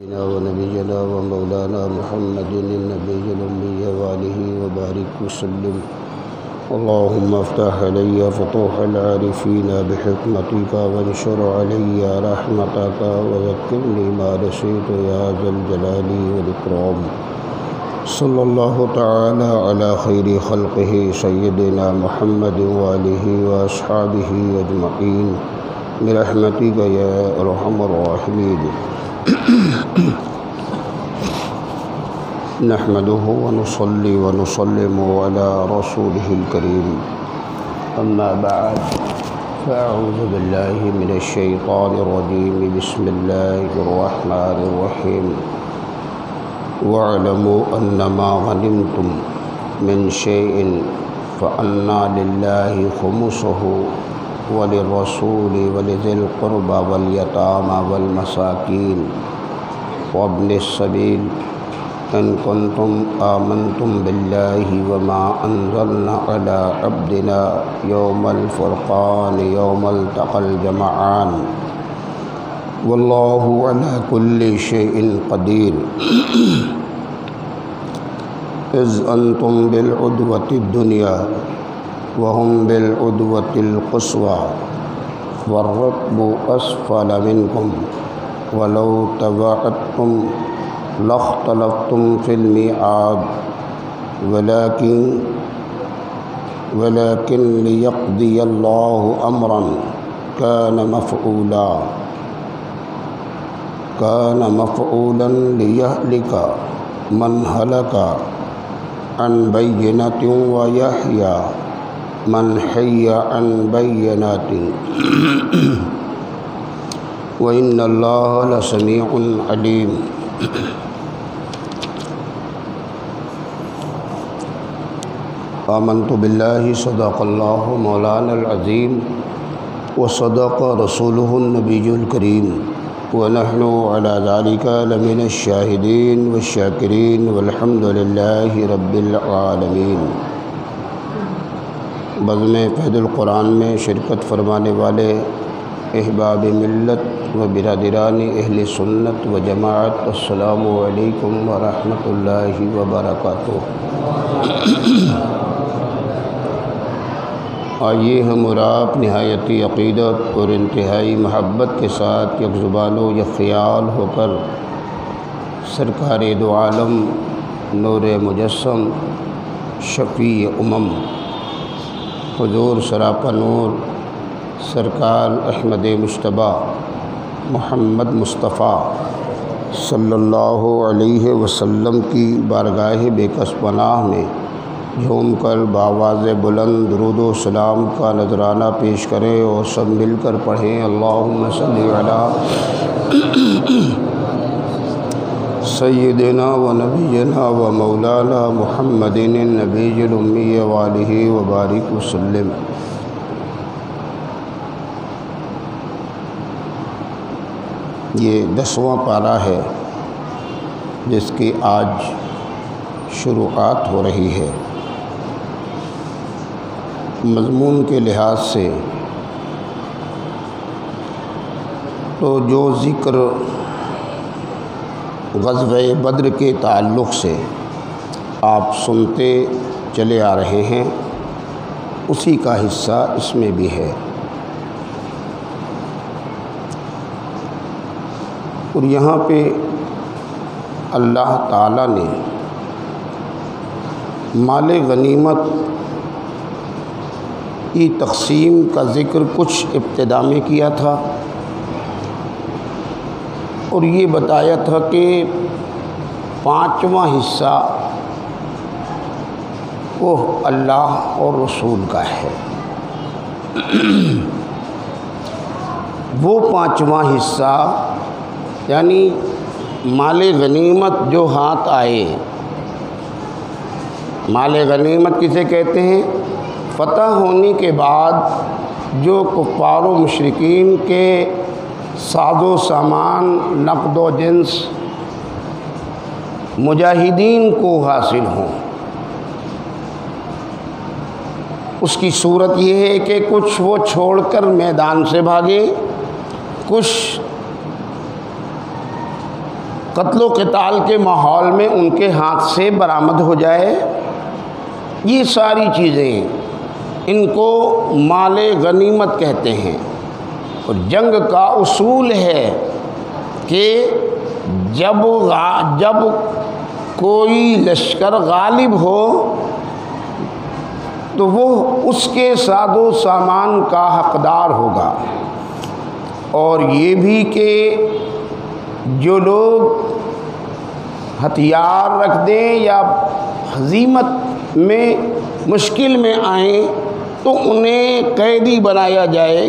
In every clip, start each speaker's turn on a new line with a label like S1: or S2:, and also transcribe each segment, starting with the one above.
S1: ونبينا ومولانا محمد النبي الأمي وآله وبارك وسلم. اللهم افتح علي فتوح العارفين بحكمتك وانشر علي رحمتك وذكرني ما نسيت يا ذا الجلال والإكرام. صلى الله تعالى على خير خلقه سيدنا محمد وآله وأصحابه أجمعين برحمتك يا أرحم الراحمين. نحمده ونصلي ونسلم على رسوله الكريم. أما بعد فأعوذ بالله من الشيطان الرجيم. بسم الله الرحمن الرحيم. واعلموا أنما غنمتم من شيء فأن لله خمسه وللرسول ولذي القربى واليتامى والمساكين وابن السبيل إن كنتم آمنتم بالله وما أنزلنا على عبدنا يوم الفرقان يوم التقى الجمعان والله على كل شيء قدير. إذ أنتم بالعدوة الدنيا وهم بالعدوة القصوى والركب أسفل منكم ولو تباعدتم لاختلفتم في الميعاد ولكن ليقضي الله أمرا كان مفعولا ليهلك من هلك عن بينة ويحيى من حي عن بينات وإن الله لسميع عليم. آمنت بالله صدق الله مولانا العظيم وصدق رسوله النبي الكريم ونحن على ذلك لمن الشاهدين والشاكرين والحمد لله رب العالمين. بزم فیض القرآن میں شرکت فرمانے والے احباب ملت و برادران اہل سنت و جماعت، السلام علیکم ورحمۃ اللہ وبرکاتہ. آئیے ہم اور آپ نہایتی عقیدت اور انتہائی محبت کے ساتھ یک زبان و یک خیال ہو کر سرکار دو عالم نور مجسم شفیع امم حضور سراپا نور سرکار احمد مجتبیٰ محمد مصطفیٰ صلی اللہ علیہ وسلم کی بارگاہ بے کس پناہ میں جھوم کر بآواز بلند درود و سلام کا نذرانہ پیش کریں اور سب مل کر پڑھیں اللہم صلی علی سیدنا و نبینا و مولانا محمد النبی الامی وآلہ وبارک وسلم. یہ 10واں پارہ ہے جس کی آج شروعات ہو رہی ہے. مضمون کے لحاظ سے تو جو ذکر غزوہ بدر کے تعلق سے آپ سنتے چلے آ رہے ہیں اسی کا حصہ اس میں بھی ہے. اور یہاں پہ اللہ تعالیٰ نے مال غنیمت کی تقسیم کا ذکر کچھ ابتدا میں کیا تھا اور یہ بتایا تھا کہ 5واں حصہ وہ اللہ اور رسول کا ہے. وہ 5واں حصہ یعنی مال غنیمت جو ہاتھ آئے. مال غنیمت کسے کہتے ہیں؟ فتح ہونے کے بعد جو کفار و مشرکین کے ساز و سامان نقد و جنس مجاہدین کو حاصل ہوں. اس کی صورت یہ ہے کہ کچھ وہ چھوڑ کر میدان سے بھاگے، کچھ قتل و قتال کے ماحول میں ان کے ہاتھ سے برآمد ہو جائے، یہ ساری چیزیں ان کو مال غنیمت کہتے ہیں۔ اور جنگ کا اصول ہے کہ جب کوئی لشکر غالب ہو تو وہ اس کے ساز و سامان کا حقدار ہوگا، اور یہ بھی کہ جو لوگ ہتھیار رکھ دیں یا ہزیمت میں مشکل میں آئیں تو انہیں قیدی بنایا جائے،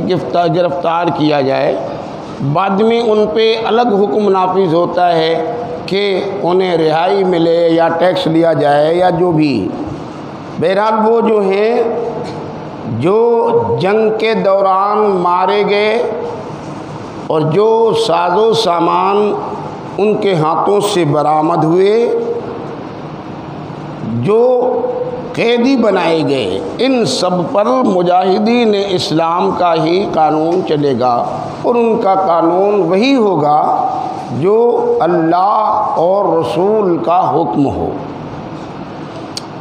S1: گرفتار کیا جائے۔ بعد میں ان پہ الگ حکم نافذ ہوتا ہے کہ انہیں رہائی ملے یا ٹیکس لیا جائے یا جو بھی۔ بہرحال وہ جو ہیں جو جنگ کے دوران مارے گئے اور جو ساز و سامان ان کے ہاتھوں سے برآمد ہوئے، جو قیدی بنائے گئے، ان سب پر مجاہدین اسلام کا ہی قانون چلے گا، اور ان کا قانون وہی ہوگا جو اللہ اور رسول کا حکم ہو۔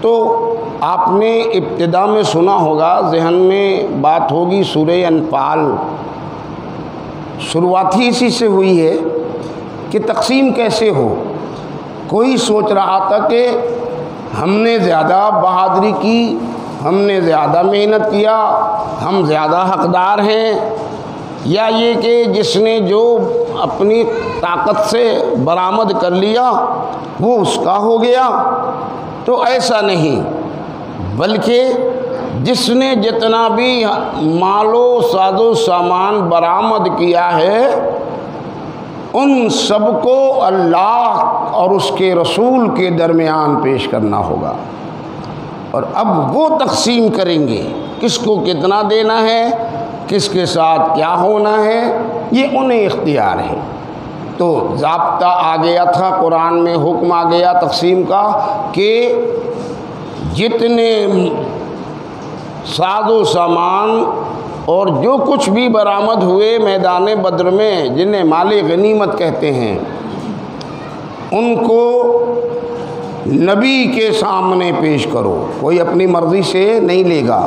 S1: تو آپ نے ابتدا میں سنا ہوگا، ذہن میں بات ہوگی، سورہ انفال شروعات ہی اسی سے ہوئی ہے کہ تقسیم کیسے ہو۔ کوئی سوچ رہا تھا کہ ہم نے زیادہ بہادری کی، ہم نے زیادہ محنت کیا، ہم زیادہ حقدار ہیں، یا یہ کہ جس نے جو اپنی طاقت سے برآمد کر لیا وہ اس کا ہو گیا۔ تو ایسا نہیں، بلکہ جس نے جتنا بھی مال و ساز و سامان برآمد کیا ہے ان سب کو اللہ اور اس کے رسول کے درمیان پیش کرنا ہوگا، اور اب وہ تقسیم کریں گے کس کو کتنا دینا ہے، کس کے ساتھ کیا ہونا ہے، یہ انہیں اختیار ہے۔ تو ضابطہ آ گیا تھا، قرآن میں حکم آ گیا تقسیم کا کہ جتنے ساز و سامان اور جو کچھ بھی برآمد ہوئے میدان بدر میں، جنہیں مال غنیمت کہتے ہیں، ان کو نبی کے سامنے پیش کرو، کوئی اپنی مرضی سے نہیں لے گا۔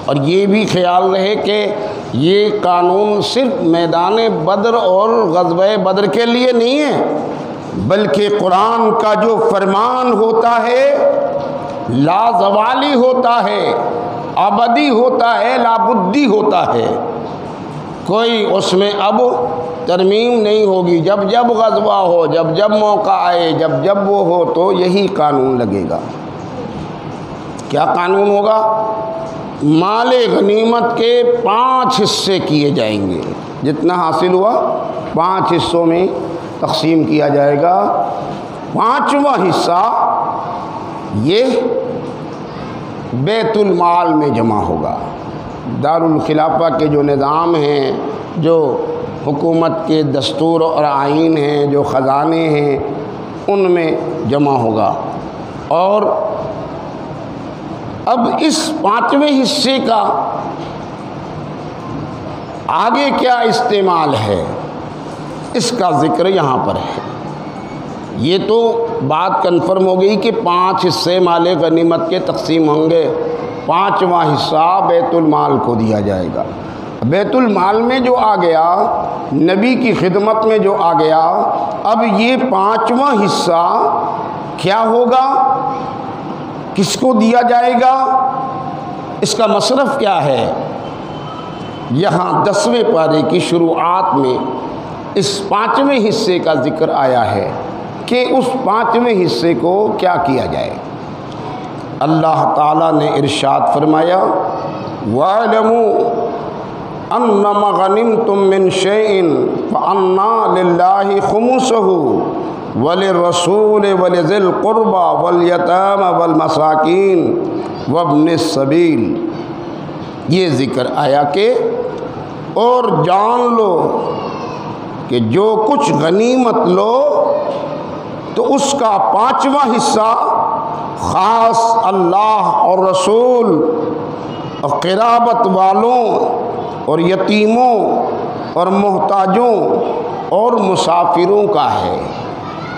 S1: اور یہ بھی خیال رہے کہ یہ قانون صرف میدان بدر اور غزوہ بدر کے لیے نہیں ہے، بلکہ قرآن کا جو فرمان ہوتا ہے لازوالی ہوتا ہے، ابدی ہوتا ہے، لابدی ہوتا ہے، کوئی اس میں اب ترمیم نہیں ہوگی۔ جب جب غزوہ ہو، جب جب موقع آئے، جب جب وہ ہو تو یہی قانون لگے گا۔ کیا قانون ہوگا؟ مال غنیمت کے 5 حصے کیے جائیں گے، جتنا حاصل ہوا 5 حصوں میں تقسیم کیا جائے گا۔ 5واں حصہ یہ بیت المال میں جمع ہوگا۔ دارالخلافہ کے جو نظام ہیں، جو حکومت کے دستور اور آئین ہیں، جو خزانے ہیں، ان میں جمع ہوگا۔ اور اب اس 5ویں حصے کا آگے کیا استعمال ہے، اس کا ذکر یہاں پر ہے۔ یہ تو بات کنفرم ہو گئی کہ 5 حصے مال غنیمت کے تقسیم ہوں گے، 5واں حصہ بیت المال کو دیا جائے گا۔ بیت المال میں جو آ گیا، نبی کی خدمت میں جو آ گیا، اب یہ 5واں حصہ کیا ہوگا، کس کو دیا جائے گا، اس کا مصرف کیا ہے؟ یہاں 10ویں پارے کی شروعات میں اس 5ویں حصے کا ذکر آیا ہے کہ اس 5ویں حصے کو کیا کیا جائے۔ اللہ تعالیٰ نے ارشاد فرمایا، وَاعْلَمُوا أَنَّمَا غَنِمْتُم مِّن شَيْءٍ فَأَنَّ لِلَّهِ خُمُسَهُ وَلِلرَّسُولِ وَلِذِي الْقُرْبَى وَالْيَتَامَى وَالْمَسَاكِينِ وَابْنِ السَّبِيلِ، یہ ذکر آیا کہ اور جان لو کہ جو کچھ غنیمت لو تو اس کا 5واں حصہ خاص اللہ اور رسول اور قرابت والوں اور یتیموں اور محتاجوں اور مسافروں کا ہے۔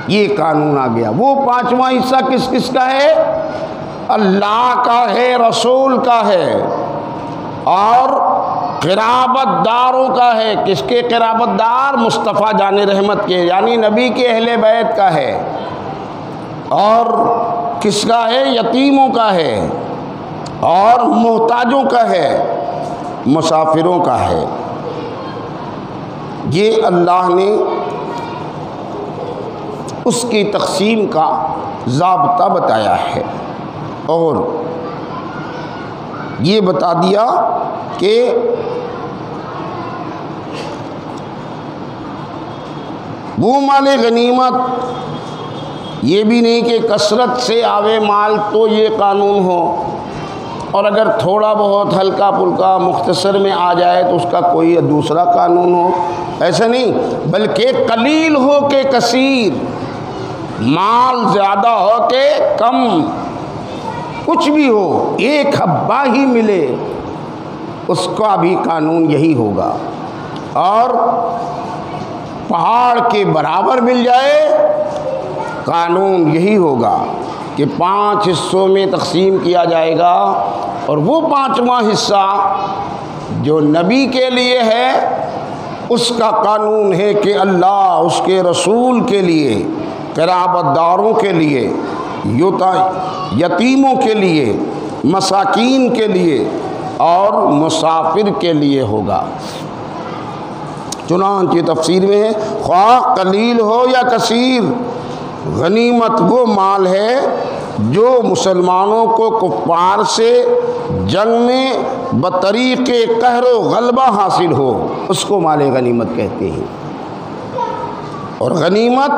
S1: یہ قانون آ گیا۔ وہ پانچواں حصہ کس کس کا ہے؟ اللہ کا ہے، رسول کا ہے، اور قرابت داروں کا ہے۔ کس کے قرابت دار؟ مصطفیٰ جان رحمت کے، یعنی نبی کے اہل بیت کا ہے۔ اور کس کا ہے؟ یتیموں کا ہے، اور محتاجوں کا ہے، مسافروں کا ہے۔ یہ اللہ نے اس کی تقسیم کا ضابطہ بتایا ہے، اور یہ بتا دیا کہ وہ مال غنیمت یہ بھی نہیں کہ کثرت سے آوے مال تو یہ قانون ہو، اور اگر تھوڑا بہت ہلکا پھلکا مختصر میں آ جائے تو اس کا کوئی دوسرا قانون ہو، ایسا نہیں، بلکہ قلیل ہو کہ کثیر، مال زیادہ ہو کہ کم، کچھ بھی ہو، ایک حبہ ہی ملے اس کا بھی قانون یہی ہوگا، اور پہاڑ کے برابر مل جائے قانون یہی ہوگا کہ 5 حصوں میں تقسیم کیا جائے گا، اور وہ 5واں حصہ جو نبی کے لیے ہے اس کا قانون ہے کہ اللہ اس کے رسول کے لیے، قرابت داروں کے لیے، یتیموں کے لیے، مساکین کے لیے اور مسافر کے لیے ہوگا۔ چنانچہ تفسیر میں ہے خواہ قلیل ہو یا کثیر، غنیمت وہ مال ہے جو مسلمانوں کو کفار سے جنگ میں بطریق قہر و غلبہ حاصل ہو، اس کو مال غنیمت کہتے ہیں۔ اور غنیمت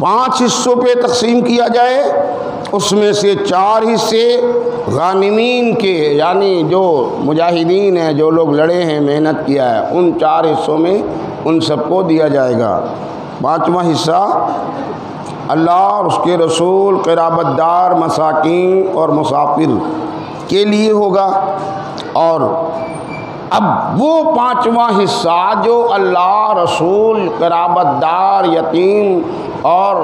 S1: 5 حصوں پہ تقسیم کیا جائے، اس میں سے 4 حصے غانمین کے، یعنی جو مجاہدین ہیں، جو لوگ لڑے ہیں، محنت کیا ہے، ان 4 حصوں میں ان سب کو دیا جائے گا۔ 5واں حصہ اللہ اور اس کے رسول، قرابت دار، مساکین اور مسافر کے لیے ہوگا۔ اور اب وہ 5واں حصہ جو اللہ، رسول، قرابت دار، یتیم اور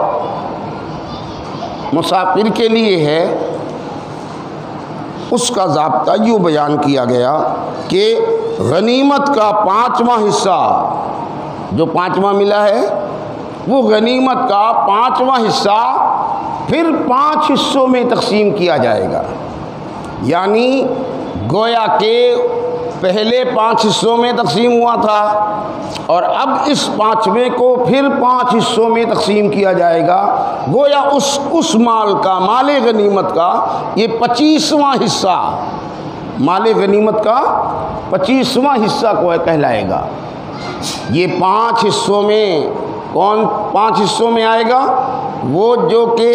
S1: مسافر کے لیے ہے، اس کا ضابطہ یوں بیان کیا گیا کہ غنیمت کا 5واں حصہ جو 5واں ملا ہے، وہ غنیمت کا 5واں حصہ پھر 5 حصوں میں تقسیم کیا جائے گا، یعنی گویا کہ پہلے 5 حصوں میں تقسیم ہوا تھا، اور اب اس 5ویں کو پھر 5 حصوں میں تقسیم کیا جائے گا۔ گویا اس مال کا، مال غنیمت کا یہ 25واں حصہ، مال غنیمت کا 25واں حصہ کو کہلائے گا۔ یہ 5 حصوں میں کون 5 حصوں میں آئے گا؟ وہ جو کہ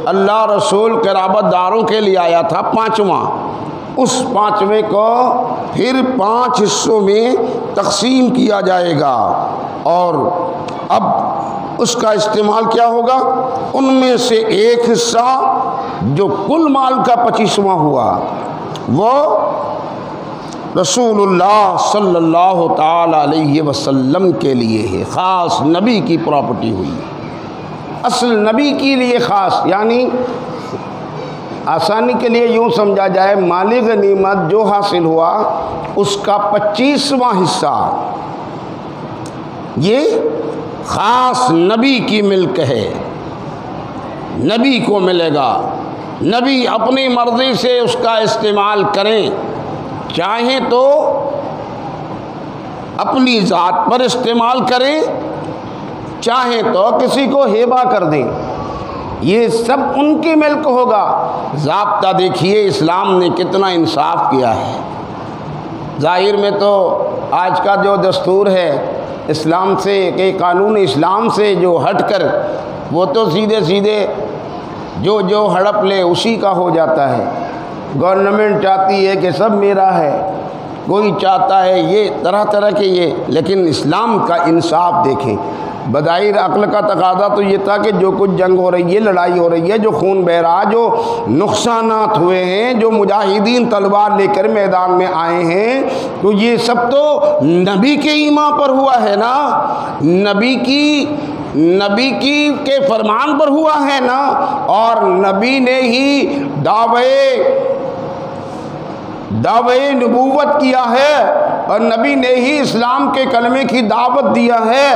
S1: اللہ، رسول، قرابت داروں کے لیے آیا تھا 5واں، اس 5ویں کو پھر 5 حصوں میں تقسیم کیا جائے گا، اور اب اس کا استعمال کیا ہوگا؟ ان میں سے ایک حصہ جو کل مال کا 25واں ہوا، وہ رسول اللہ صلی اللہ تعالی علیہ وسلم کے لیے ہے، خاص نبی کی پراپرٹی ہوئی، اصل نبی کے لیے خاص، یعنی آسانی کے لیے یوں سمجھا جائے، مال غنیمت جو حاصل ہوا اس کا 25واں حصہ یہ خاص نبی کی ملک ہے، نبی کو ملے گا، نبی اپنی مرضی سے اس کا استعمال کریں، چاہیں تو اپنی ذات پر استعمال کریں، چاہیں تو کسی کو ہیبہ کر دیں، یہ سب ان کی ملک ہوگا۔ ضابطہ دیکھیے اسلام نے کتنا انصاف کیا ہے۔ ظاہر میں تو آج کا جو دستور ہے اسلام سے، کہ قانون اسلام سے جو ہٹ کر، وہ تو سیدھے سیدھے جو ہڑپ لے اسی کا ہو جاتا ہے۔ گورنمنٹ چاہتی ہے کہ سب میرا ہے، کوئی چاہتا ہے یہ طرح طرح کے یہ، لیکن اسلام کا انصاف دیکھیں۔ بظاہر عقل کا تقاضا تو یہ تھا کہ جو کچھ جنگ ہو رہی ہے، لڑائی ہو رہی ہے، جو خون بہ رہا، جو نقصانات ہوئے ہیں، جو مجاہدین تلوار لے کر میدان میں آئے ہیں، تو یہ سب تو نبی کے ایمان پر ہوا ہے نا، نبی کی نبی کے فرمان پر ہوا ہے نا، اور نبی نے ہی دعوے نبوت کیا ہے، اور نبی نے ہی اسلام کے کلمے کی دعوت دیا ہے،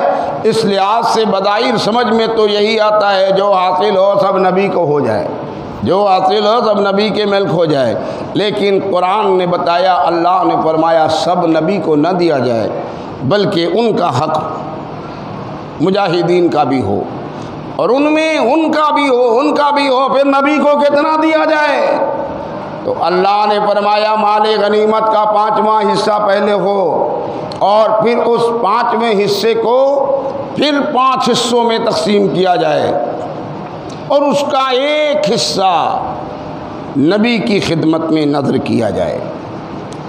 S1: اس لحاظ سے بظاہر سمجھ میں تو یہی آتا ہے جو حاصل ہو سب نبی کو ہو جائے، جو حاصل ہو سب نبی کے ملک ہو جائے۔ لیکن قرآن نے بتایا، اللہ نے فرمایا سب نبی کو نہ دیا جائے، بلکہ ان کا حق مجاہدین کا بھی ہو، اور ان میں ان کا بھی ہو، پھر نبی کو کتنا دیا جائے؟ تو اللہ نے فرمایا مال غنیمت کا 5واں حصہ پہلے ہو، اور پھر اس 5ویں حصے کو پھر 5 حصوں میں تقسیم کیا جائے، اور اس کا ایک حصہ نبی کی خدمت میں نذر کیا جائے۔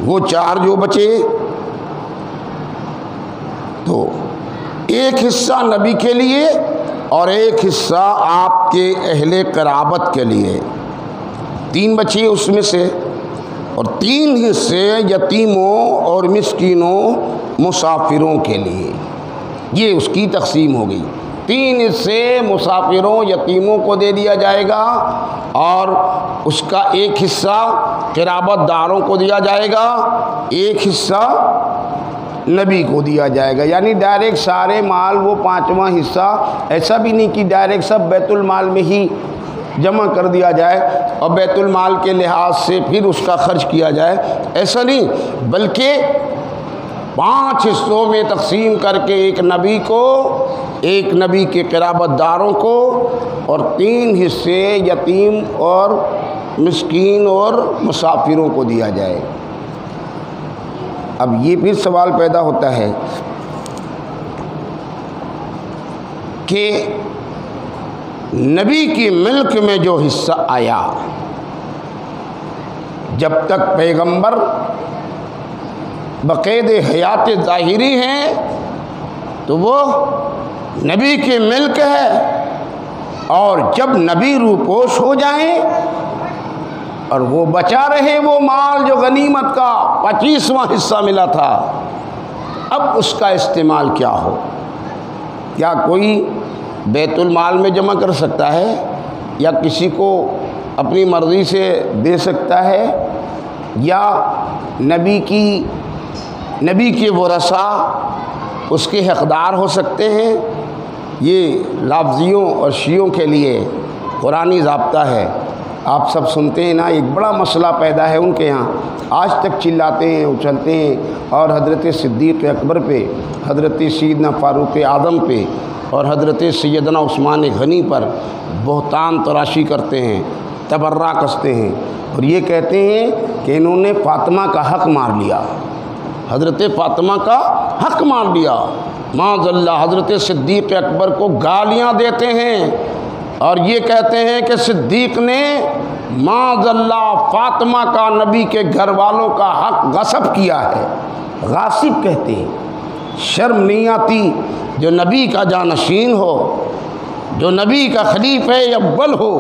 S1: وہ 4 جو بچے تو ایک حصہ نبی کے لیے اور ایک حصہ آپ کے اہل قرابت کے لیے، 3 بچے اس میں سے، اور 3 حصے یتیموں اور مسکینوں مسافروں کے لیے۔ یہ اس کی تقسیم ہو گئی، 3 حصے مسافروں یتیموں کو دے دیا جائے گا، اور اس کا ایک حصہ قرابت داروں کو دیا جائے گا، ایک حصہ نبی کو دیا جائے گا۔ یعنی ڈائریکٹ سارے مال وہ 5واں حصہ، ایسا بھی نہیں کہ ڈائریکٹ سب بیت المال میں ہی جمع کر دیا جائے اور بیت المال کے لحاظ سے پھر اس کا خرچ کیا جائے، ایسا نہیں، بلکہ 5 حصوں میں تقسیم کر کے ایک نبی کو، ایک نبی کے قرابت داروں کو، اور 3 حصے یتیم اور مسکین اور مسافروں کو دیا جائے۔ اب یہ پھر سوال پیدا ہوتا ہے کہ نبی کی ملک میں جو حصہ آیا، جب تک پیغمبر بقید حیات ظاہری ہیں تو وہ نبی کی ملک ہے، اور جب نبی روپوش ہو جائیں اور وہ بچا رہے وہ مال جو غنیمت کا 25واں حصہ ملا تھا، اب اس کا استعمال کیا ہو؟ کیا کوئی بیت المال میں جمع کر سکتا ہے، یا کسی کو اپنی مرضی سے دے سکتا ہے، یا نبی کے ورثاء اس کے حقدار ہو سکتے ہیں؟ یہ لفظیوں اور شیعوں کے لیے قرآنی ضابطہ ہے۔ آپ سب سنتے ہیں نا، ایک بڑا مسئلہ پیدا ہے ان کے ہاں، آج تک چلاتے ہیں اچھلتے ہیں، اور حضرت صدیق اکبر پہ، حضرت سیدنا فاروق اعظم پہ، اور حضرت سیدنا عثمان غنی پر بہتان تراشی کرتے ہیں، تبرہ کستے ہیں، اور یہ کہتے ہیں کہ انہوں نے فاطمہ کا حق مار لیا، حضرت فاطمہ کا حق مار لیا۔ معاذ اللہ، حضرت صدیق اکبر کو گالیاں دیتے ہیں، اور یہ کہتے ہیں کہ صدیق نے معاذ اللہ فاطمہ کا نبی کے گھر والوں کا حق غصب کیا ہے۔ غاصب کہتے ہیں، شرم نہیں آتی؟ جو نبی کا جانشین ہو، جو نبی کا خلیفہ اول ہو،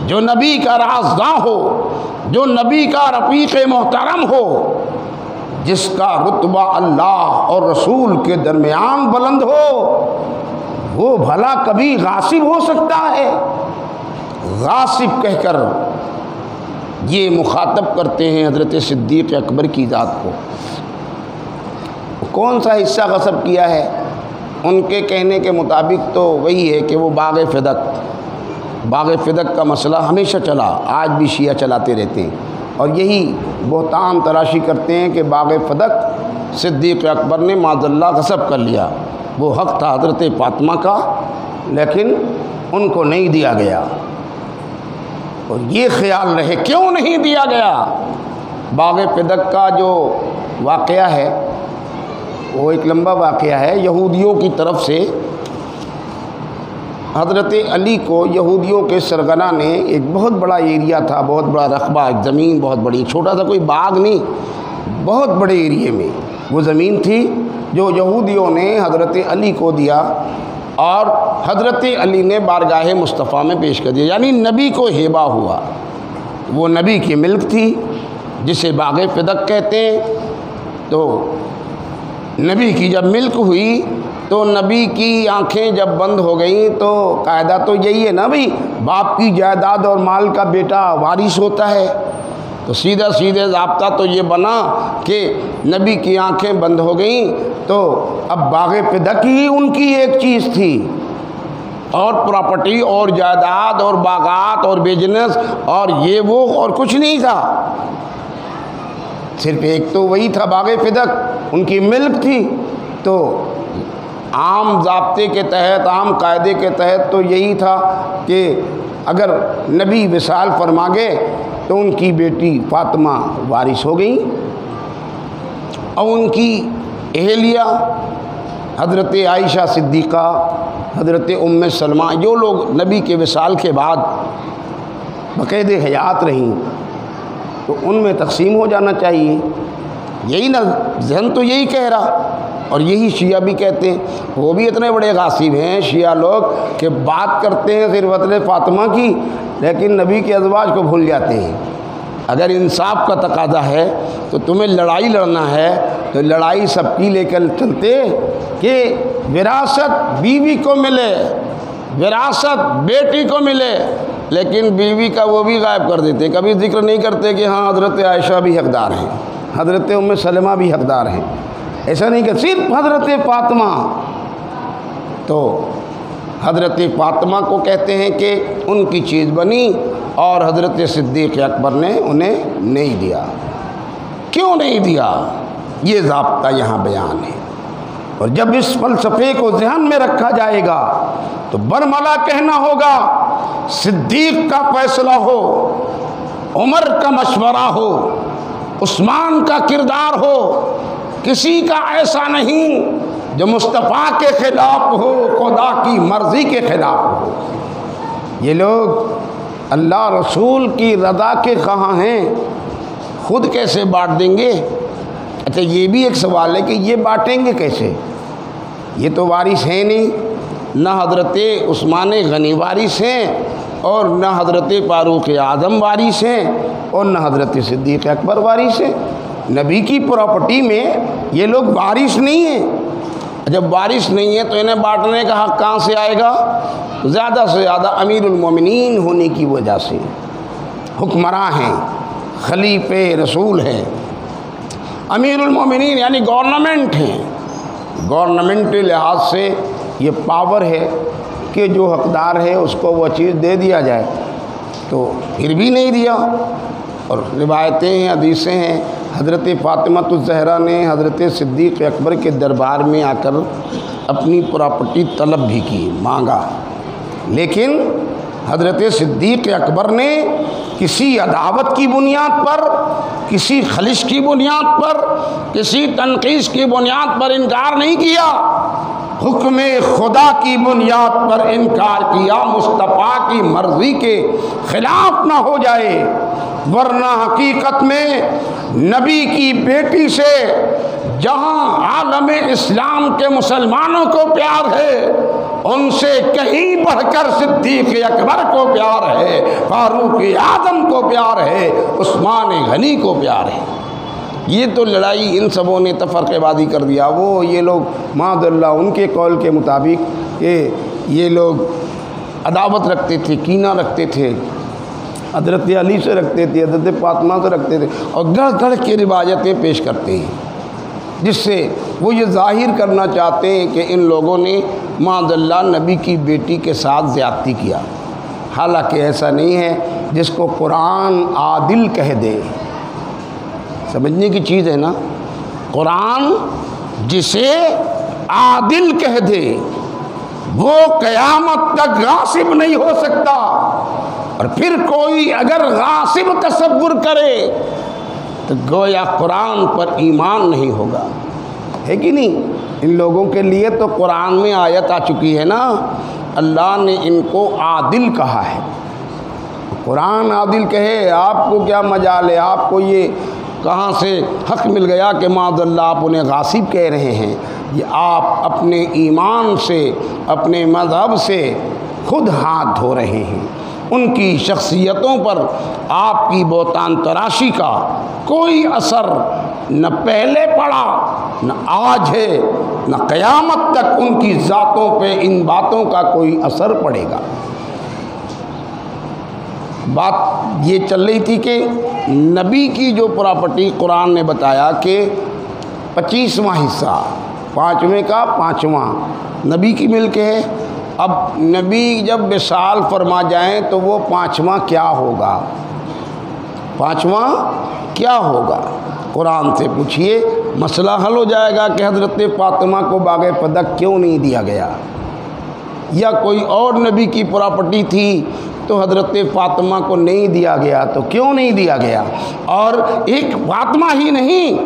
S1: جو نبی کا رازداں ہو، جو نبی کا رفیق محترم ہو، جس کا رتبہ اللہ اور رسول کے درمیان بلند ہو، وہ بھلا کبھی غاصب ہو سکتا ہے؟ غاصب کہہ کر یہ مخاطب کرتے ہیں حضرت صدیق اکبر کی ذات کو۔ کون سا حصہ غصب کیا ہے؟ ان کے کہنے کے مطابق تو وہی ہے کہ وہ باغ فدق کا مسئلہ ہمیشہ چلا، آج بھی شیعہ چلاتے رہتے ہیں، اور یہی بہتان تراشی کرتے ہیں کہ باغ فدق صدیق اکبر نے معاذ اللہ غصب کر لیا، وہ حق تھا حضرت فاطمہ کا، لیکن ان کو نہیں دیا گیا۔ اور یہ خیال رہے کیوں نہیں دیا گیا؟ باغ فدق کا جو واقعہ ہے وہ ایک لمبا واقعہ ہے۔ یہودیوں کی طرف سے حضرت علی کو یہودیوں کے سرغنہ نے، ایک بہت بڑا ایریا تھا، بہت بڑا رقبہ، ایک زمین بہت بڑی، چھوٹا سا کوئی باغ نہیں، بہت بڑے ایریے میں وہ زمین تھی جو یہودیوں نے حضرت علی کو دیا، اور حضرت علی نے بارگاہ مصطفیٰ میں پیش کر دیا، یعنی نبی کو ہیبہ ہوا۔ وہ نبی کی ملک تھی جسے باغ فدق کہتے ہیں۔ تو نبی کی جب ملک ہوئی تو تو نبی کی آنکھیں جب بند ہو گئیں تو قاعدہ تو یہی ہے نا بھائی، باپ کی جائیداد اور مال کا بیٹا وارث ہوتا ہے، تو سیدھے ضابطہ تو یہ بنا کہ نبی کی آنکھیں بند ہو گئیں تو اب باغ فدق ہی ان کی ایک چیز تھی، اور پراپرٹی اور جائیداد اور باغات اور بزنس اور یہ وہ اور کچھ نہیں تھا، صرف ایک تو وہی تھا باغ فدق، ان کی ملک تھی۔ تو عام ضابطے کے تحت، عام قاعدے کے تحت تو یہی تھا کہ اگر نبی وصال فرما گئے تو ان کی بیٹی فاطمہ وارث ہو گئیں، اور ان کی اہلیہ حضرت عائشہ صدیقہ، حضرت ام سلمہ، جو لوگ نبی کے وصال کے بعد بقید حیات رہیں تو ان میں تقسیم ہو جانا چاہیے۔ یہی نا ذہن تو یہی کہہ رہا، اور یہی شیعہ بھی کہتے ہیں، وہ بھی اتنے بڑے غاصب ہیں شیعہ لوگ کہ بات کرتے ہیں صرف حضرت فاطمہ کی لیکن نبی کے ازواج کو بھول جاتے ہیں۔ اگر انصاف کا تقاضا ہے تو تمہیں لڑائی لڑنا ہے تو لڑائی سب کی لے کر چلتے کہ وراثت بیوی کو ملے، وراثت بیٹی کو ملے، لیکن بیوی کا وہ بھی غائب کر دیتے، کبھی ذکر نہیں کرتے کہ ہاں حضرت عائشہ بھی حقدار ہیں، حضرت ام سلمہ بھی حقدار ہیں، ایسا نہیں کہ صرف حضرت فاطمہ۔ تو حضرت فاطمہ کو کہتے ہیں کہ ان کی چیز بنی اور حضرت صدیق اکبر نے انہیں نہیں دیا۔ کیوں نہیں دیا؟ یہ ضابطہ یہاں بیان ہے، اور جب اس فلسفے کو ذہن میں رکھا جائے گا تو برملا کہنا ہوگا صدیق کا فیصلہ ہو، عمر کا مشورہ ہو، عثمان کا کردار ہو، کسی کا ایسا نہیں جو مصطفیٰ کے خلاف ہو، خدا کی مرضی کے خلاف ہو۔ یہ لوگ اللہ رسول کی رضا کے خواہاں ہیں، خود کیسے بانٹ دیں گے؟ اچھا یہ بھی ایک سوال ہے کہ یہ بانٹیں گے کیسے؟ یہ تو وارث ہیں نہیں، نہ حضرت عثمان غنی وارث ہیں اور نہ حضرت فاروق اعظم وارث ہیں اور نہ حضرت صدیق اکبر وارث ہیں۔ نبی کی پراپرٹی میں یہ لوگ وارث نہیں ہیں۔ جب وارث نہیں ہے تو انہیں بانٹنے کا حق کہاں سے آئے گا؟ زیادہ سے زیادہ امیر المومنین ہونے کی وجہ سے، حکمراں ہیں، خلیفہ رسول ہیں، امیر المومنین یعنی گورنمنٹ ہیں، گورنمنٹ لحاظ سے یہ پاور ہے کہ جو حقدار ہے اس کو وہ چیز دے دیا جائے، تو پھر بھی نہیں دیا۔ اور روایتیں ہیں، حدیثیں ہیں، حضرت فاطمہ الزہرا نے حضرت صدیق اکبر کے دربار میں آ کر اپنی پراپرٹی طلب بھی کی، مانگا، لیکن حضرت صدیق اکبر نے کسی عداوت کی بنیاد پر، کسی خلش کی بنیاد پر، کسی تنقیص کی بنیاد پر انکار نہیں کیا، حکم خدا کی بنیاد پر انکار کیا، مصطفیٰ کی مرضی کے خلاف نہ ہو جائے، ورنہ حقیقت میں نبی کی بیٹی سے جہاں عالم اسلام کے مسلمانوں کو پیار ہے ان سے کہیں بڑھ کر صدیق اکبر کو پیار ہے، فاروق اعظم کو پیار ہے، عثمان غنی کو پیار ہے۔ یہ تو لڑائی ان سبوں نے تفرقہ بازی کر دیا۔ وہ یہ لوگ معاذ اللہ ان کے قول کے مطابق کہ یہ لوگ عداوت رکھتے تھے، کینہ رکھتے تھے، حضرت علی سے رکھتے تھے، حضرت فاطمہ سے رکھتے تھے، اور گڑھ گڑھ کے روایتیں پیش کرتے ہیں، جس سے وہ یہ ظاہر کرنا چاہتے ہیں کہ ان لوگوں نے معاذ اللہ نبی کی بیٹی کے ساتھ زیادتی کیا، حالانکہ ایسا نہیں ہے۔ جس کو قرآن عادل کہہ دے، سمجھنے کی چیز ہے نا، قرآن جسے عادل کہہ دے وہ قیامت تک غاصب نہیں ہو سکتا، اور پھر کوئی اگر غاصب تصور کرے تو گویا قرآن پر ایمان نہیں ہوگا، ہے کہ نہیں؟ ان لوگوں کے لیے تو قرآن میں آیت آ چکی ہے نا، اللہ نے ان کو عادل کہا ہے۔ قرآن عادل کہے، آپ کو کیا مجال ہے؟ آپ کو یہ کہاں سے حق مل گیا کہ معاذ اللہ آپ انہیں غاصب کہہ رہے ہیں؟ یہ آپ اپنے ایمان سے، اپنے مذہب سے خود ہاتھ دھو رہے ہیں۔ ان کی شخصیتوں پر آپ کی بہتان تراشی کا کوئی اثر نہ پہلے پڑا نہ آج ہے، نہ قیامت تک ان کی ذاتوں پہ ان باتوں کا کوئی اثر پڑے گا۔ بات یہ چل رہی تھی کہ نبی کی جو پراپرٹی قرآن نے بتایا کہ 25واں حصہ، 5ویں کا 5واں نبی کی ملک ہے۔ اب نبی جب وصال فرما جائیں تو وہ 5واں کیا ہوگا؟ 5واں کیا ہوگا؟ قرآن سے پوچھئے، مسئلہ حل ہو جائے گا کہ حضرت فاطمہ کو باغ فدق کیوں نہیں دیا گیا، یا کوئی اور نبی کی پراپرٹی تھی تو حضرت فاطمہ کو نہیں دیا گیا تو کیوں نہیں دیا گیا؟ اور ایک فاطمہ ہی نہیں،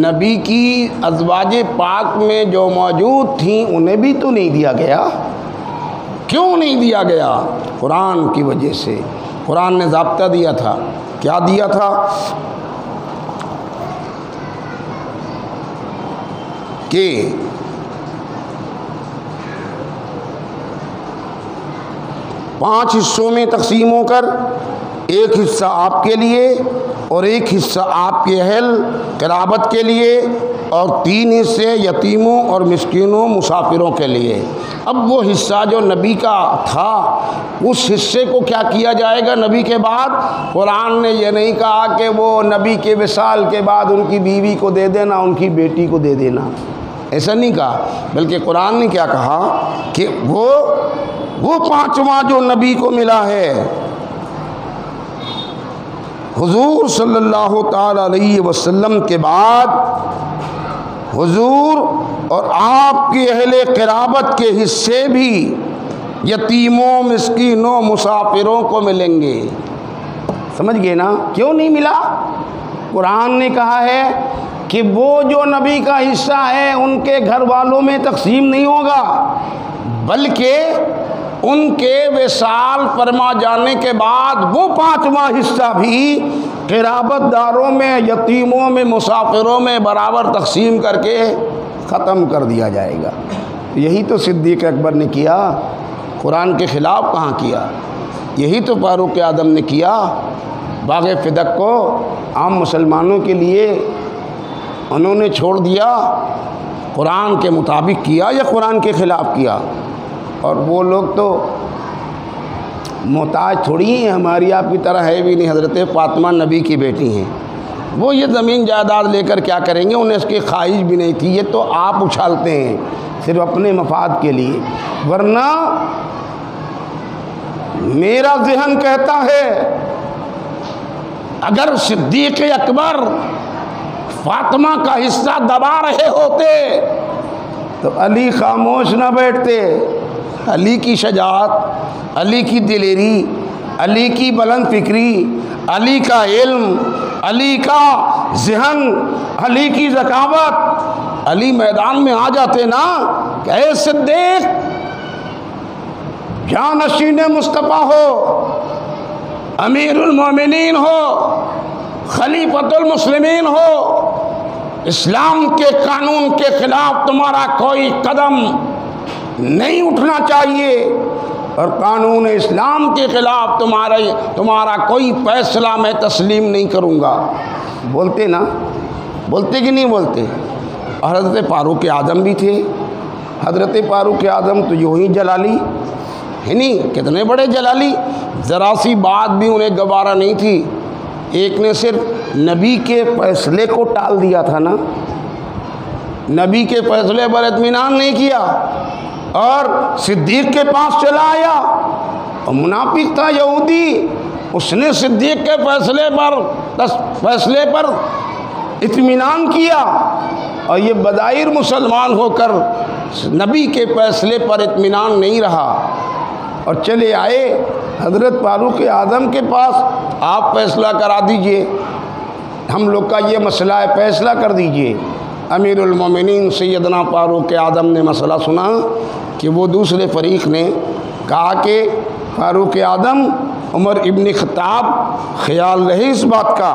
S1: نبی کی ازواج پاک میں جو موجود تھیں انہیں بھی تو نہیں دیا گیا۔ کیوں نہیں دیا گیا؟ قرآن کی وجہ سے۔ قرآن نے ضابطہ دیا تھا، کیا دیا تھا کہ 5 حصوں میں تقسیم ہو کر ایک حصہ آپ کے لیے اور ایک حصہ آپ کے اہل قرابت کے لیے اور 3 حصے یتیموں اور مسکینوں مسافروں کے لیے۔ اب وہ حصہ جو نبی کا تھا اس حصے کو کیا کیا جائے گا نبی کے بعد؟ قرآن نے یہ نہیں کہا کہ وہ نبی کے وصال کے بعد ان کی بیوی کو دے دینا، ان کی بیٹی کو دے دینا، ایسا نہیں کہا، بلکہ قرآن نے کیا کہا کہ وہ 5واں جو نبی کو ملا ہے، حضور صلی اللہ تعالی علیہ وسلم کے بعد حضور اور آپ کے اہل قرابت کے حصے بھی یتیموں مسکینوں مسافروں کو ملیں گے۔ سمجھ گئے نا کیوں نہیں ملا؟ قرآن نے کہا ہے کہ وہ جو نبی کا حصہ ہے ان کے گھر والوں میں تقسیم نہیں ہوگا، بلکہ ان کے وصال فرما جانے کے بعد وہ 5واں حصہ بھی قرابت داروں میں، یتیموں میں، مسافروں میں برابر تقسیم کر کے ختم کر دیا جائے گا۔ یہی تو صدیق اکبر نے کیا، قرآن کے خلاف کہاں کیا؟ یہی تو فاروق اعظم نے کیا۔ باغ فدق کو عام مسلمانوں کے لیے انہوں نے چھوڑ دیا، قرآن کے مطابق کیا یا قرآن کے خلاف کیا؟ اور وہ لوگ تو محتاج تھوڑی ہیں، ہماری آپ کی طرح ہے بھی نہیں، حضرت فاطمہ نبی کی بیٹی ہیں، وہ یہ زمین جائیداد لے کر کیا کریں گے؟ انہیں اس کی خواہش بھی نہیں تھی، یہ تو آپ اچھالتے ہیں صرف اپنے مفاد کے لیے، ورنہ میرا ذہن کہتا ہے اگر صدیق اکبر فاطمہ کا حصہ دبا رہے ہوتے تو علی خاموش نہ بیٹھتے۔ علی کی شجاعت، علی کی دلیری، علی کی بلند فکری، علی کا علم، علی کا ذہن، علی کی ذکاوت، علی میدان میں آ جاتے نا کہ اے صدیق جانشین مصطفیٰ ہو، امیر المومنین ہو، خلیفۃ المسلمین ہو، اسلام کے قانون کے خلاف تمہارا کوئی قدم نہیں اٹھنا چاہیے، اور قانون اسلام کے خلاف تمہارا کوئی فیصلہ میں تسلیم نہیں کروں گا۔ بولتے نا، بولتے کہ نہیں بولتے؟ اور حضرت فاروق اعظم بھی تھے، حضرت فاروق اعظم تو یوں ہی جلالی ہے نہیں، کتنے بڑے جلالی، ذرا سی بات بھی انہیں گوارا نہیں تھی۔ ایک نے صرف نبی کے فیصلے کو ٹال دیا تھا نا، نبی کے فیصلے پر اطمینان نہیں کیا اور صدیق کے پاس چلا آیا، اور منافق تھا یہودی، اس نے صدیق کے فیصلے پر اطمینان کیا، اور یہ بظاہر مسلمان ہو کر نبی کے فیصلے پر اطمینان نہیں رہا اور چلے آئے حضرت فاروق اعظم کے پاس، آپ فیصلہ کرا دیجئے، ہم لوگ کا یہ مسئلہ ہے، فیصلہ کر دیجئے۔ امیر المومنین سیدنا فاروق اعظم نے مسئلہ سنا کہ وہ دوسرے فریق نے کہا کہ فاروق اعظم عمر ابن خطاب خیال رہے اس بات کا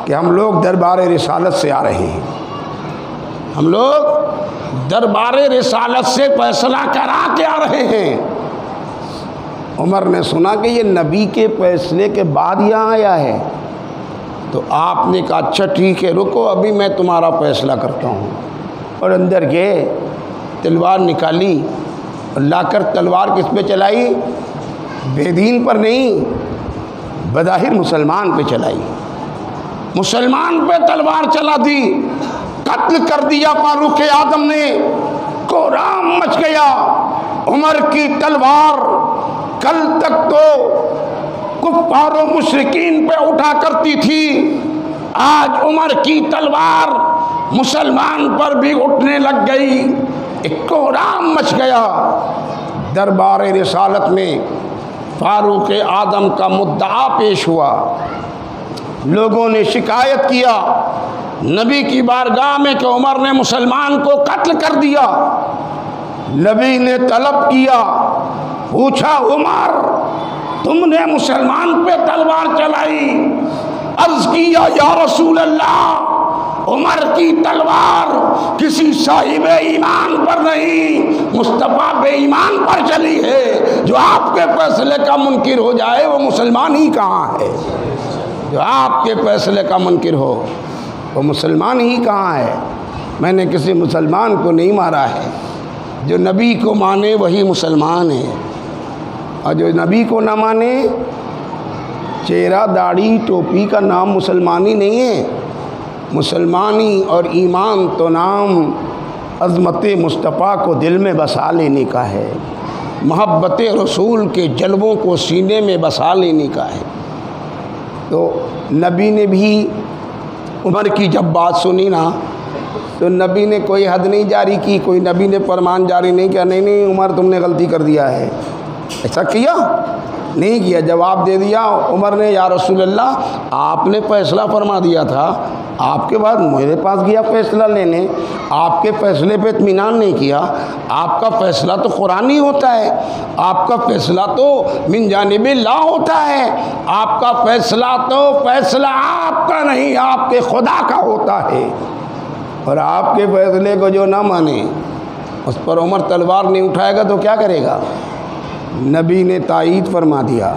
S1: کہ ہم لوگ دربار رسالت سے آ رہے ہیں، ہم لوگ دربار رسالت سے فیصلہ کرا کے آ رہے ہیں۔ عمر نے سنا کہ یہ نبی کے فیصلے کے بعد یہاں آیا ہے، تو آپ نے کہا اچھا ٹھیک ہے، رکو ابھی میں تمہارا فیصلہ کرتا ہوں۔ اور اندر گئے، تلوار نکالی اور لا کر تلوار کس پہ چلائی؟ بے دین پر نہیں، بظاہر مسلمان پہ چلائی، مسلمان پہ تلوار چلا دی، قتل کر دیا فاروق اعظم نے، کوہرام مچ گیا۔ عمر کی تلوار کل تک تو کفار و مشرکین پہ اٹھا کرتی تھی، آج عمر کی تلوار مسلمان پر بھی اٹھنے لگ گئی، ایک کوہرام مچ گیا۔ دربار رسالت میں فاروق اعظم کا مدعا پیش ہوا، لوگوں نے شکایت کیا نبی کی بارگاہ میں کہ عمر نے مسلمان کو قتل کر دیا۔ نبی نے طلب کیا، پوچھا عمر تم نے مسلمان پہ تلوار چلائی؟ عرض کیا یا رسول اللہ عمر کی تلوار کسی صاحب ایمان پر نہیں، مصطفیٰ بے ایمان پر چلی ہے۔ جو آپ کے فیصلے کا منکر ہو جائے وہ مسلمان ہی کہاں ہے؟ جو آپ کے فیصلے کا منکر ہو وہ مسلمان ہی کہاں ہے؟ میں نے کسی مسلمان کو نہیں مارا ہے، جو نبی کو مانے وہی مسلمان ہے، اور جو نبی کو نہ مانے، چہرہ داڑھی ٹوپی کا نام مسلمانی نہیں ہے۔ مسلمانی اور ایمان تو نام عظمت مصطفیٰ کو دل میں بسا لینے کا ہے، محبت رسول کے جلووں کو سینے میں بسا لینے کا ہے۔ تو نبی نے بھی عمر کی جب بات سنی نا تو نبی نے کوئی حد نہیں جاری کی، کوئی نبی نے فرمان جاری نہیں کیا نہیں عمر تم نے غلطی کر دیا ہے، ایسا کیا نہیں کیا۔ جواب دے دیا عمر نے، یا رسول اللہ آپ نے فیصلہ فرما دیا تھا، آپ کے بعد میرے پاس گیا فیصلہ لینے، آپ کے فیصلے پہ اطمینان نہیں کیا۔ آپ کا فیصلہ تو قرآنی ہوتا ہے، آپ کا فیصلہ تو من جانب اللہ ہوتا ہے، آپ کا فیصلہ تو فیصلہ آپ کا نہیں آپ کے خدا کا ہوتا ہے، اور آپ کے فیصلے کو جو نہ مانے اس پر عمر تلوار نہیں اٹھائے گا تو کیا کرے گا؟ نبی نے تائید فرما دیا۔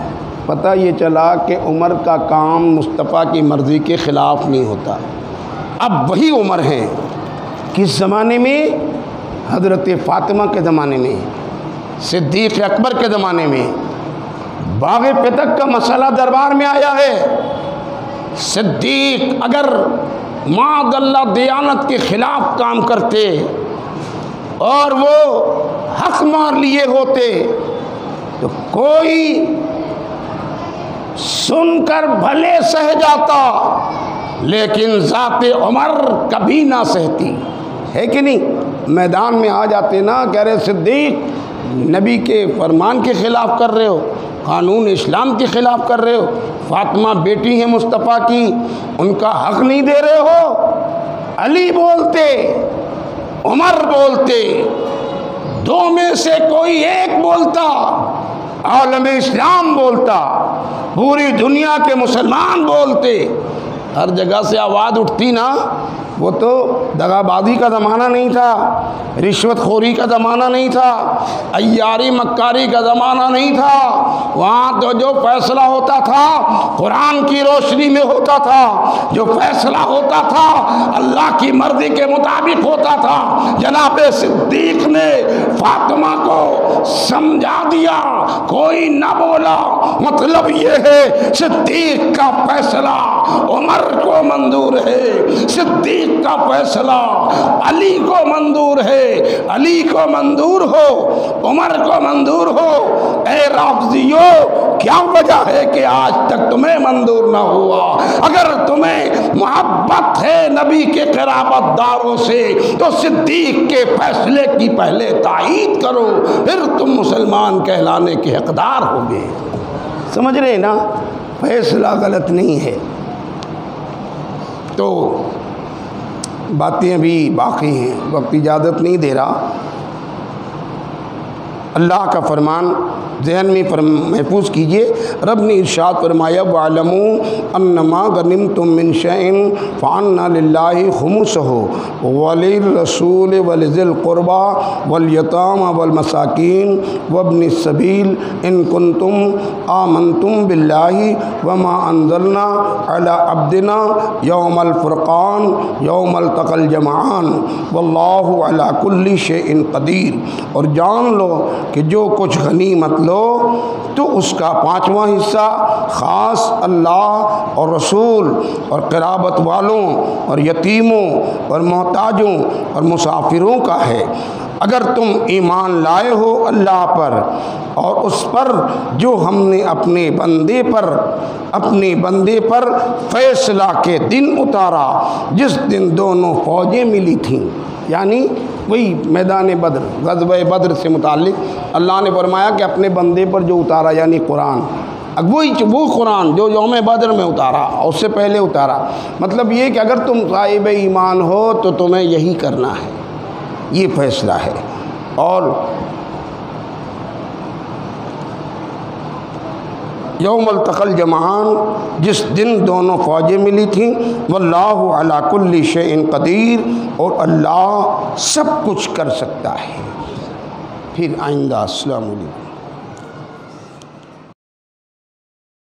S1: پتہ یہ چلا کہ عمر کا کام مصطفیٰ کی مرضی کے خلاف نہیں ہوتا۔ اب وہی عمر ہیں کس زمانے میں؟ حضرت فاطمہ کے زمانے میں، صدیق اکبر کے زمانے میں۔ باغ فتح کا مسئلہ دربار میں آیا ہے، صدیق اگر معاذ اللہ دیانت کے خلاف کام کرتے اور وہ حق مار لیے ہوتے تو کوئی سن کر بھلے سہ جاتا، لیکن ذات عمر کبھی نہ سہتی ہے کہ نہیں؟ میدان میں آ جاتے نا، کہہ رہے صدیق نبی کے فرمان کے خلاف کر رہے ہو، قانون اسلام کے خلاف کر رہے ہو، فاطمہ بیٹی ہیں مصطفیٰ کی، ان کا حق نہیں دے رہے ہو۔ علی بولتے، عمر بولتے، دو میں سے کوئی ایک بولتا، عالم اسلام بولتا، پوری دنیا کے مسلمان بولتے، ہر جگہ سے آواز اٹھتی نا۔ وہ تو دغا بازی کا زمانہ نہیں تھا، رشوت خوری کا زمانہ نہیں تھا، عیاری مکاری کا زمانہ نہیں تھا، وہاں تو جو فیصلہ ہوتا تھا قرآن کی روشنی میں ہوتا تھا، جو فیصلہ ہوتا تھا اللہ کی مرضی کے مطابق ہوتا تھا۔ جناب صدیق نے فاطمہ کو سمجھا دیا، کوئی نہ بولا، مطلب یہ ہے صدیق کا فیصلہ عمر کو منظور ہے، صدیق کا فیصلہ علی کو منظور ہے، علی کو منظور ہو، عمر کو منظور ہو۔ اے رافضیو، کیا وجہ ہے کہ آج تک تمہیں منظور نہ ہوا؟ اگر تمہیں محبت ہے نبی کے قرابت داروں سے تو صدیق کے فیصلے کی پہلے تائید کرو، پھر تم مسلمان کہلانے کے حقدار ہوگے۔ سمجھ رہے نا؟ فیصلہ غلط نہیں ہے۔ تو باتیں ابھی باقی ہیں، وقت اجازت نہیں دے رہا۔ اللہ کا فرمان ذہن میں محفوظ کیجئے۔ رب نے ارشاد فرمایا وَاعْلَمُوا أَنَّمَا غَنِمْتُم مِّن شَيْءٍ فَأَنَّ لِلَّهِ خُمُسَهُ وَلِلرَّسُولِ وَلِذِي الْقُرْبَىٰ وَالْيَتَامَىٰ وَالْمَسَاكِينِ وَابْنِ السَّبِيلِ إِن كُنتُمْ آمَنتُم بِاللَّهِ وَمَا أَنزَلْنَا عَلَىٰ عَبْدِنَا يَوْمَ الْفُرْقَانِ يَوْمَ الْتَقَى الْجَمْعَانِ وَاللَّهُ عَلَىٰ كُلِّ شَيْءٍ قَدِيرٌ۔ اور جان لو کہ جو کچھ غنیمت لو تو اس کا 5واں حصہ خاص اللہ اور رسول اور قرابت والوں اور یتیموں اور محتاجوں اور مسافروں کا ہے۔ اگر تم ایمان لائے ہو اللہ پر اور اس پر جو ہم نے اپنے بندے پر فیصلہ کے دن اتارا جس دن دونوں فوجیں ملی تھیں، یعنی وہی میدان بدر، غزوہ بدر سے متعلق اللہ نے فرمایا کہ اپنے بندے پر جو اتارا یعنی قرآن، وہ قرآن جو یوم بدر میں اتارا اور اس سے پہلے اتارا، مطلب یہ کہ اگر تم صاحب ایمان ہو تو تمہیں یہی کرنا ہے، یہ فیصلہ ہے۔ اور یوم التقى الجمعان، جس دن دونوں فوجیں ملی تھیں، واللہ علی کل شیء قدیر، اور اللہ سب کچھ کر سکتا ہے۔ پھر آئندہ، السلام علیکم۔